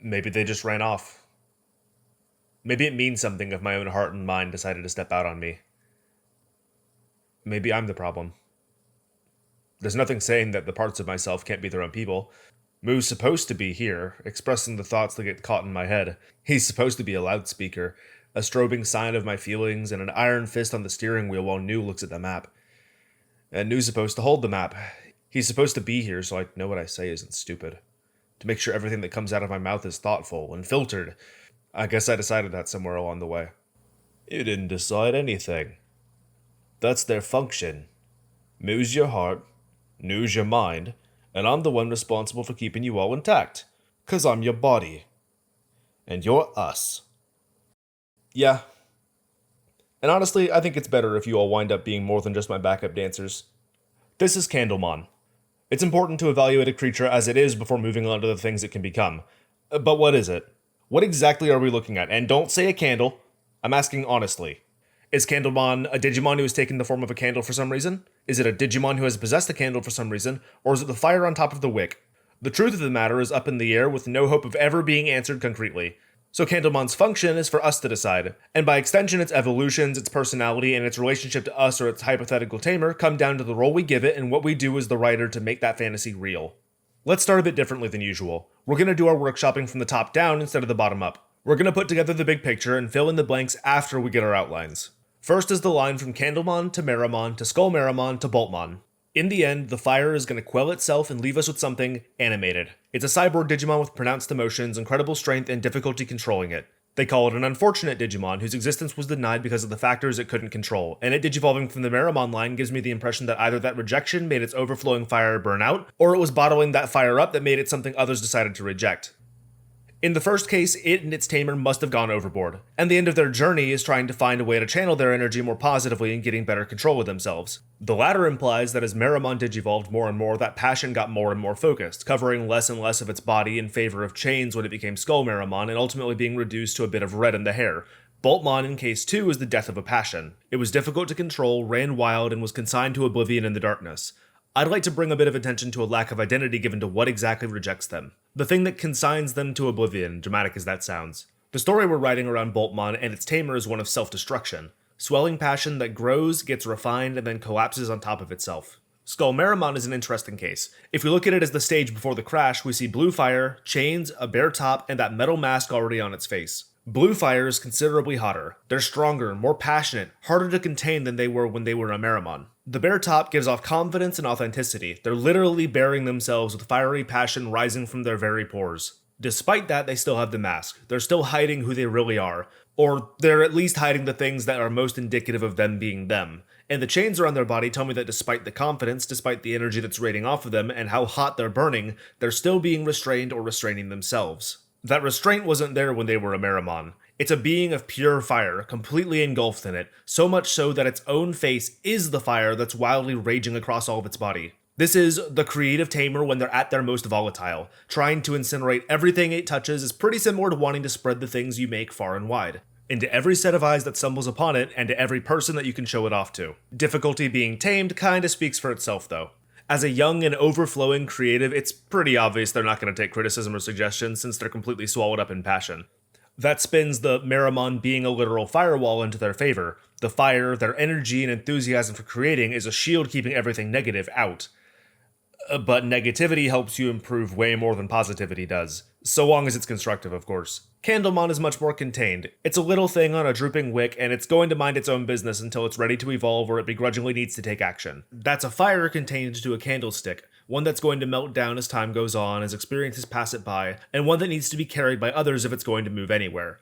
Maybe they just ran off. Maybe it means something if my own heart and mind decided to step out on me. Maybe I'm the problem. There's nothing saying that the parts of myself can't be their own people. Moo's supposed to be here, expressing the thoughts that get caught in my head. He's supposed to be a loudspeaker, a strobing sign of my feelings, and an iron fist on the steering wheel while New looks at the map. And New's supposed to hold the map. He's supposed to be here so I know what I say isn't stupid. To make sure everything that comes out of my mouth is thoughtful and filtered. I guess I decided that somewhere along the way. You didn't decide anything. That's their function. Moo's your heart, New's your mind, and I'm the one responsible for keeping you all intact. 'Cause I'm your body. And you're us. Yeah. And honestly, I think it's better if you all wind up being more than just my backup dancers. This is Candlemon. It's important to evaluate a creature as it is before moving on to the things it can become. But what is it? What exactly are we looking at? And don't say a candle. I'm asking honestly. Is Candlemon a Digimon who has taken the form of a candle for some reason? Is it a Digimon who has possessed a candle for some reason? Or is it the fire on top of the wick? The truth of the matter is up in the air with no hope of ever being answered concretely. So Candlemon's function is for us to decide, and by extension its evolutions, its personality, and its relationship to us or its hypothetical tamer come down to the role we give it and what we do as the writer to make that fantasy real. Let's start a bit differently than usual. We're going to do our workshopping from the top down instead of the bottom up. We're going to put together the big picture and fill in the blanks after we get our outlines. First is the line from Candlemon to Meramon to Skullmeramon to Boltmon. In the end, the fire is going to quell itself and leave us with something animated. It's a cyborg Digimon with pronounced emotions, incredible strength, and difficulty controlling it. They call it an unfortunate Digimon whose existence was denied because of the factors it couldn't control, and it digivolving from the Meramon line gives me the impression that either that rejection made its overflowing fire burn out, or it was bottling that fire up that made it something others decided to reject. In the first case, it and its tamer must have gone overboard, and the end of their journey is trying to find a way to channel their energy more positively and getting better control of themselves. The latter implies that as Meramon digivolved more and more, that passion got more and more focused, covering less and less of its body in favor of chains when it became Skullmeramon, and ultimately being reduced to a bit of red in the hair. Boltmon in case 2 is the death of a passion. It was difficult to control, ran wild, and was consigned to oblivion in the darkness. I'd like to bring a bit of attention to a lack of identity given to what exactly rejects them. The thing that consigns them to oblivion, dramatic as that sounds. The story we're writing around Boltmon and its tamer is one of self-destruction. Swelling passion that grows, gets refined, and then collapses on top of itself. Skullmeramon is an interesting case. If we look at it as the stage before the crash, we see blue fire, chains, a bare top, and that metal mask already on its face. Blue fire is considerably hotter. They're stronger, more passionate, harder to contain than they were when they were a Meramon. The bare top gives off confidence and authenticity. They're literally bearing themselves with fiery passion rising from their very pores. Despite that, they still have the mask. They're still hiding who they really are. Or they're at least hiding the things that are most indicative of them being them. And the chains around their body tell me that despite the confidence, despite the energy that's radiating off of them, and how hot they're burning, they're still being restrained or restraining themselves. That restraint wasn't there when they were a Meramon. It's a being of pure fire, completely engulfed in it, so much so that its own face is the fire that's wildly raging across all of its body. This is the creative tamer when they're at their most volatile. Trying to incinerate everything it touches is pretty similar to wanting to spread the things you make far and wide. Into every set of eyes that stumbles upon it, and to every person that you can show it off to. Difficulty being tamed kinda speaks for itself though. As a young and overflowing creative, it's pretty obvious they're not going to take criticism or suggestions since they're completely swallowed up in passion. That spins the Meramon being a literal firewall into their favor. The fire, their energy and enthusiasm for creating is a shield keeping everything negative out. But negativity helps you improve way more than positivity does. So long as it's constructive, of course. Candlemon is much more contained. It's a little thing on a drooping wick, and it's going to mind its own business until it's ready to evolve or it begrudgingly needs to take action. That's a fire contained to a candlestick, one that's going to melt down as time goes on, as experiences pass it by, and one that needs to be carried by others if it's going to move anywhere.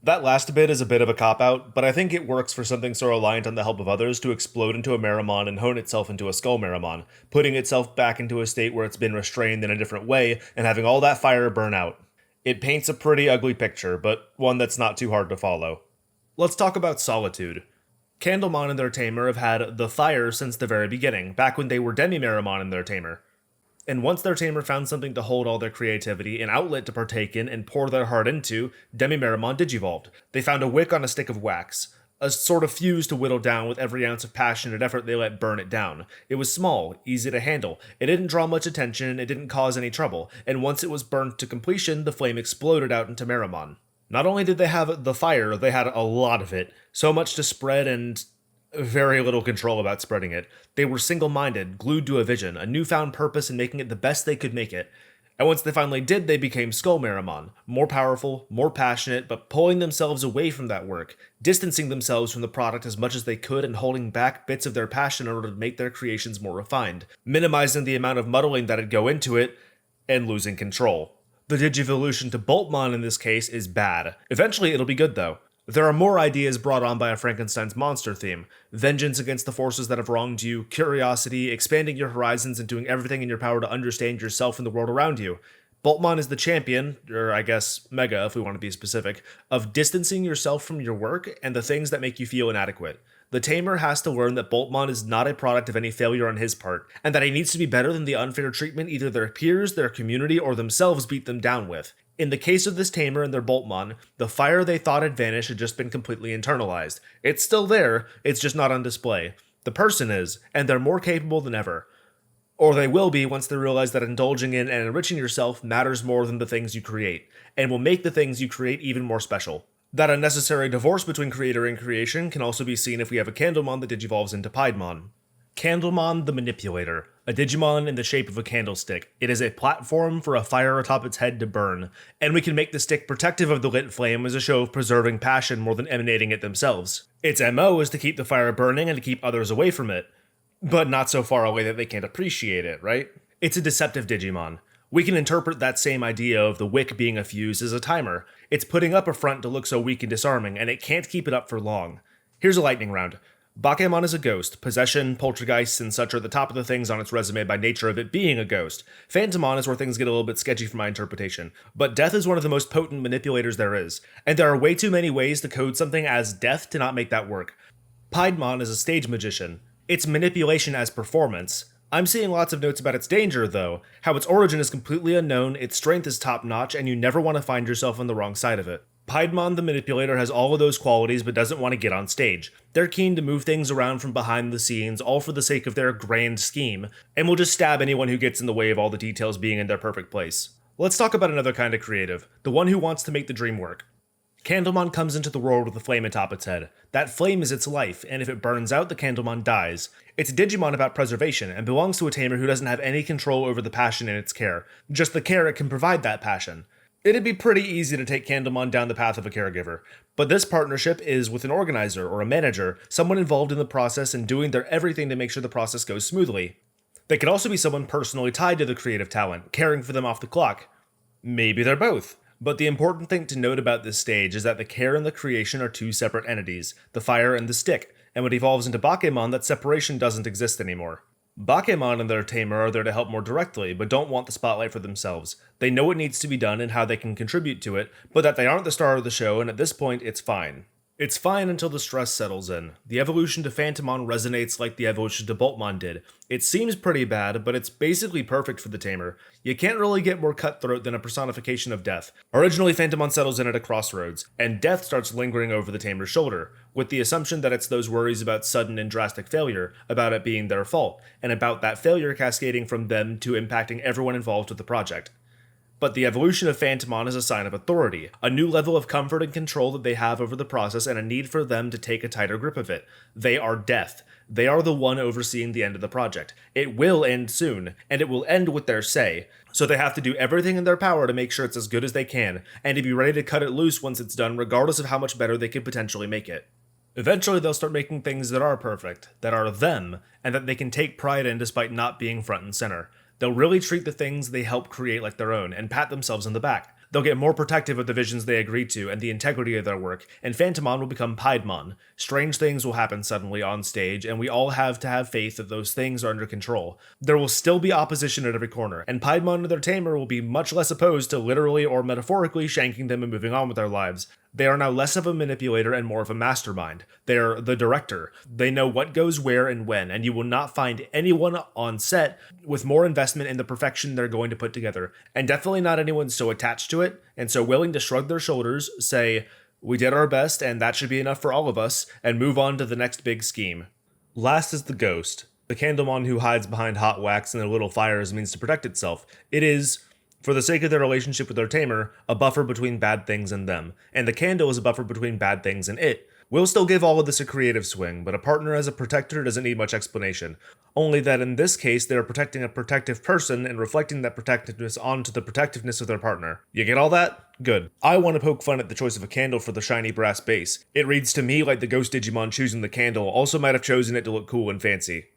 That last bit is a bit of a cop-out, but I think it works for something so reliant on the help of others to explode into a Meramon and hone itself into a Skullmeramon, putting itself back into a state where it's been restrained in a different way and having all that fire burn out. It paints a pretty ugly picture, but one that's not too hard to follow. Let's talk about Solitude. Candlemon and their tamer have had the fire since the very beginning, back when they were Demi-Meramon and their tamer. And once their tamer found something to hold all their creativity, an outlet to partake in and pour their heart into, Demi-Meramon digivolved. They found a wick on a stick of wax. a sort of fuse to whittle down with every ounce of passion and effort they let burn it down. It was small, easy to handle, it didn't draw much attention, it didn't cause any trouble, and once it was burnt to completion, the flame exploded out into Meramon. Not only did they have the fire, they had a lot of it, so much to spread and very little control about spreading it. They were single-minded, glued to a vision, a newfound purpose in making it the best they could make it. And once they finally did, they became Skull Meramon, more powerful, more passionate, but pulling themselves away from that work, distancing themselves from the product as much as they could and holding back bits of their passion in order to make their creations more refined, minimizing the amount of muddling that'd go into it, and losing control. The Digivolution to Boltmon in this case is bad. Eventually it'll be good though. There are more ideas brought on by a Frankenstein's monster theme. Vengeance against the forces that have wronged you, curiosity, expanding your horizons and doing everything in your power to understand yourself and the world around you. Boltmon is the champion, or I guess Mega if we want to be specific, of distancing yourself from your work and the things that make you feel inadequate. The Tamer has to learn that Boltmon is not a product of any failure on his part, and that he needs to be better than the unfair treatment either their peers, their community, or themselves beat them down with. In the case of this Tamer and their Boltmon, the fire they thought had vanished had just been completely internalized. It's still there, it's just not on display. The person is, and they're more capable than ever. Or they will be once they realize that indulging in and enriching yourself matters more than the things you create, and will make the things you create even more special. That unnecessary divorce between creator and creation can also be seen if we have a Candlemon that digivolves into Piedmon. Candlemon the Manipulator, a Digimon in the shape of a candlestick. It is a platform for a fire atop its head to burn, and we can make the stick protective of the lit flame as a show of preserving passion more than emanating it themselves. Its MO is to keep the fire burning and to keep others away from it, but not so far away that they can't appreciate it, right? It's a deceptive Digimon. We can interpret that same idea of the wick being a fuse as a timer. It's putting up a front to look so weak and disarming, and it can't keep it up for long. Here's a lightning round. Bakemon is a ghost. Possession, poltergeists, and such are the top of the things on its resume by nature of it being a ghost. Phantomon is where things get a little bit sketchy for my interpretation. But Death is one of the most potent manipulators there is, and there are way too many ways to code something as Death to not make that work. Piedmon is a stage magician. It's manipulation as performance. I'm seeing lots of notes about its danger, though. How its origin is completely unknown, its strength is top-notch, and you never want to find yourself on the wrong side of it. Piedmon the Manipulator has all of those qualities but doesn't want to get on stage. They're keen to move things around from behind the scenes, all for the sake of their grand scheme, and will just stab anyone who gets in the way of all the details being in their perfect place. Let's talk about another kind of creative, the one who wants to make the dream work. Candlemon comes into the world with a flame atop its head. That flame is its life, and if it burns out, the Candlemon dies. It's a Digimon about preservation, and belongs to a tamer who doesn't have any control over the passion in its care. Just the care it can provide that passion. It'd be pretty easy to take Candlemon down the path of a caregiver, but this partnership is with an organizer or a manager, someone involved in the process and doing their everything to make sure the process goes smoothly. They could also be someone personally tied to the creative talent, caring for them off the clock. Maybe they're both. But the important thing to note about this stage is that the care and the creation are two separate entities, the fire and the stick, and when it evolves into Bakemon, that separation doesn't exist anymore. Bakemon and their tamer are there to help more directly, but don't want the spotlight for themselves. They know what needs to be done and how they can contribute to it, but that they aren't the star of the show, and at this point, it's fine. It's fine until the stress settles in. The evolution to Phantomon resonates like the evolution to Boltmon did. It seems pretty bad, but it's basically perfect for the tamer. You can't really get more cutthroat than a personification of death. Originally, Phantomon settles in at a crossroads, and death starts lingering over the tamer's shoulder, with the assumption that it's those worries about sudden and drastic failure, about it being their fault, and about that failure cascading from them to impacting everyone involved with the project. But the evolution of Phantomon is a sign of authority, a new level of comfort and control that they have over the process and a need for them to take a tighter grip of it. They are death. They are the one overseeing the end of the project. It will end soon, and it will end with their say, so they have to do everything in their power to make sure it's as good as they can, and to be ready to cut it loose once it's done regardless of how much better they could potentially make it. Eventually they'll start making things that are perfect, that are them, and that they can take pride in despite not being front and center. They'll really treat the things they help create like their own, and pat themselves on the back. They'll get more protective of the visions they agreed to and the integrity of their work, and Phantomon will become Piedmon. Strange things will happen suddenly on stage, and we all have to have faith that those things are under control. There will still be opposition at every corner, and Piedmon and their tamer will be much less opposed to literally or metaphorically shanking them and moving on with their lives. They are now less of a manipulator and more of a mastermind. They're the director. They know what goes where and when, and you will not find anyone on set with more investment in the perfection they're going to put together. And definitely not anyone so attached to it, and so willing to shrug their shoulders, say, We did our best, and that should be enough for all of us, and move on to the next big scheme. Last is the ghost. The Candlemon who hides behind hot wax and their little fires means to protect itself. It is, for the sake of their relationship with their tamer, a buffer between bad things and them, and the candle is a buffer between bad things and it. We'll still give all of this a creative swing, but a partner as a protector doesn't need much explanation. Only that in this case, they are protecting a protective person and reflecting that protectiveness onto the protectiveness of their partner. You get all that? Good. I want to poke fun at the choice of a candle for the shiny brass base. It reads to me like the ghost Digimon choosing the candle also might have chosen it to look cool and fancy.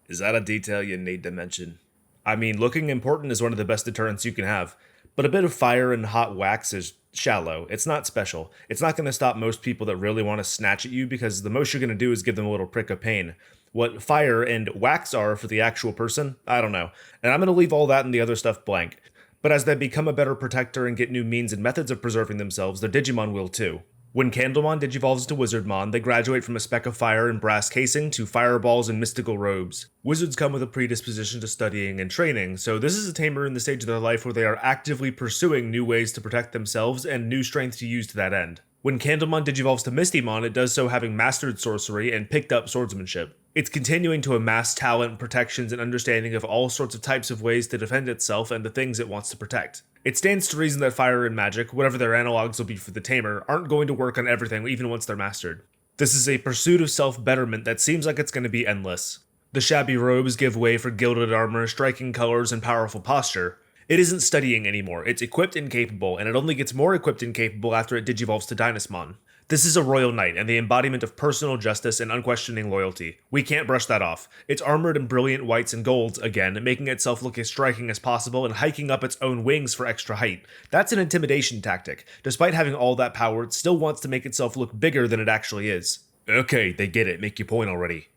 Is that a detail you need to mention? I mean, looking important is one of the best deterrents you can have, but a bit of fire and hot wax is shallow. It's not special. It's not going to stop most people that really want to snatch at you because the most you're going to do is give them a little prick of pain. What fire and wax are for the actual person, I don't know. And I'm going to leave all that and the other stuff blank. But as they become a better protector and get new means and methods of preserving themselves, their Digimon will too. When Candlemon digivolves to Wizardmon, they graduate from a speck of fire and brass casing to fireballs and mystical robes. Wizards come with a predisposition to studying and training, so this is a tamer in the stage of their life where they are actively pursuing new ways to protect themselves and new strength to use to that end. When Candlemon digivolves to Mistymon, it does so having mastered sorcery and picked up swordsmanship. It's continuing to amass talent, protections, and understanding of all sorts of types of ways to defend itself and the things it wants to protect. It stands to reason that fire and magic, whatever their analogs will be for the tamer, aren't going to work on everything even once they're mastered. This is a pursuit of self-betterment that seems like it's going to be endless. The shabby robes give way for gilded armor, striking colors, and powerful posture. It isn't studying anymore, it's equipped and capable, and it only gets more equipped and capable after it digivolves to Dynasmon. This is a royal knight and the embodiment of personal justice and unquestioning loyalty. We can't brush that off. It's armored in brilliant whites and golds again, making itself look as striking as possible and hiking up its own wings for extra height. That's an intimidation tactic. Despite having all that power, it still wants to make itself look bigger than it actually is. Okay, they get it. Make your point already.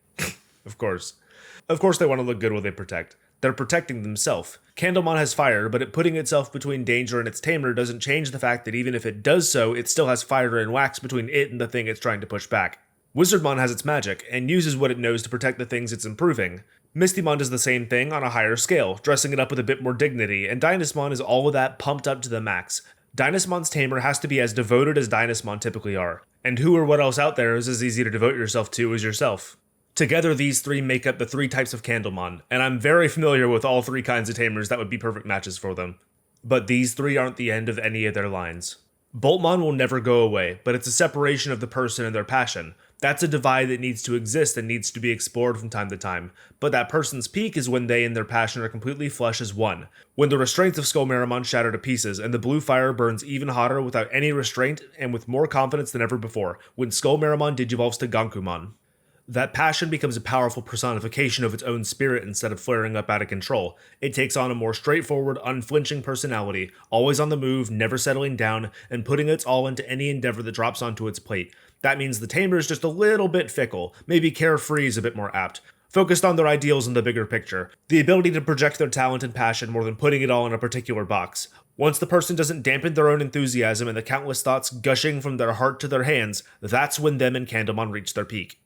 Of course. Of course they want to look good while they protect. They're protecting themselves. Candlemon has fire, but it putting itself between danger and its tamer doesn't change the fact that even if it does so, it still has fire and wax between it and the thing it's trying to push back. Wizardmon has its magic, and uses what it knows to protect the things it's improving. Mistymon does the same thing on a higher scale, dressing it up with a bit more dignity, and Dynasmon is all of that pumped up to the max. Dynasmon's tamer has to be as devoted as Dynasmon typically are. And who or what else out there is as easy to devote yourself to as yourself? Together, these three make up the three types of Candlemon, and I'm very familiar with all three kinds of tamers that would be perfect matches for them. But these three aren't the end of any of their lines. Boltmon will never go away, but it's a separation of the person and their passion. That's a divide that needs to exist and needs to be explored from time to time. But that person's peak is when they and their passion are completely flush as one. When the restraints of Skullmeramon shatter to pieces, and the blue fire burns even hotter without any restraint and with more confidence than ever before, when Skullmeramon digivolves to Gankumon. That passion becomes a powerful personification of its own spirit instead of flaring up out of control. It takes on a more straightforward, unflinching personality, always on the move, never settling down, and putting its all into any endeavor that drops onto its plate. That means the tamer is just a little bit fickle, maybe carefree is a bit more apt. Focused on their ideals in the bigger picture, the ability to project their talent and passion more than putting it all in a particular box. Once the person doesn't dampen their own enthusiasm and the countless thoughts gushing from their heart to their hands, that's when them and Candlemon reach their peak.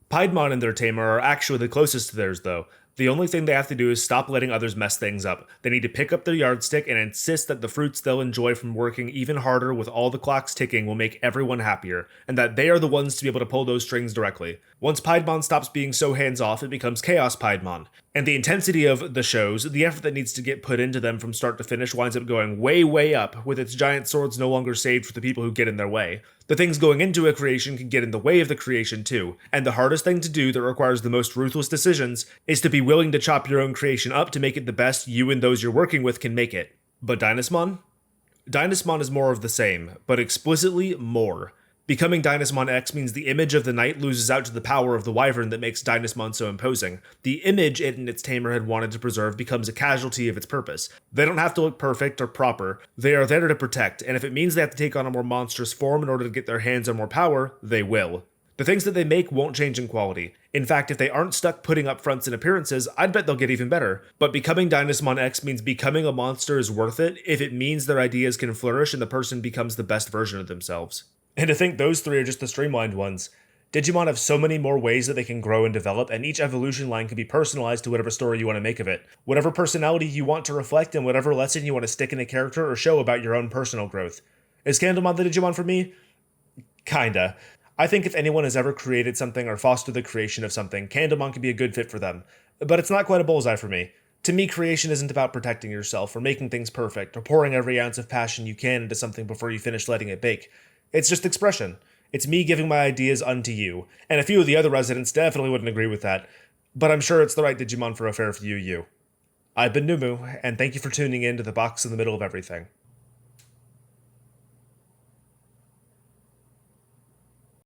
Piedmon and their tamer are actually the closest to theirs though. The only thing they have to do is stop letting others mess things up. They need to pick up their yardstick and insist that the fruits they'll enjoy from working even harder with all the clocks ticking will make everyone happier, and that they are the ones to be able to pull those strings directly. Once Piedmon stops being so hands-off, it becomes Chaos Piedmon. And the intensity of the shows, the effort that needs to get put into them from start to finish winds up going way, way up, with its giant swords no longer saved for the people who get in their way. The things going into a creation can get in the way of the creation too, and the hardest thing to do that requires the most ruthless decisions is to be willing to chop your own creation up to make it the best you and those you're working with can make it. But Dynasmon? Dynasmon is more of the same, but explicitly more. Becoming Dynasmon X means the image of the knight loses out to the power of the wyvern that makes Dynasmon so imposing. The image it and its tamer had wanted to preserve becomes a casualty of its purpose. They don't have to look perfect or proper, they are there to protect, and if it means they have to take on a more monstrous form in order to get their hands on more power, they will. The things that they make won't change in quality. In fact, if they aren't stuck putting up fronts and appearances, I'd bet they'll get even better. But becoming Dynasmon X means becoming a monster is worth it if it means their ideas can flourish and the person becomes the best version of themselves. And to think those three are just the streamlined ones. Digimon have so many more ways that they can grow and develop, and each evolution line can be personalized to whatever story you want to make of it. Whatever personality you want to reflect and whatever lesson you want to stick in a character or show about your own personal growth. Is Candlemon the Digimon for me? Kinda. I think if anyone has ever created something or fostered the creation of something, Candlemon could be a good fit for them. But it's not quite a bullseye for me. To me, creation isn't about protecting yourself or making things perfect or pouring every ounce of passion you can into something before you finish letting it bake. It's just expression. It's me giving my ideas unto you, and a few of the other residents definitely wouldn't agree with that. But I'm sure it's the right Digimon for a fair few you. I've been Numu, and thank you for tuning in to the box in the middle of everything.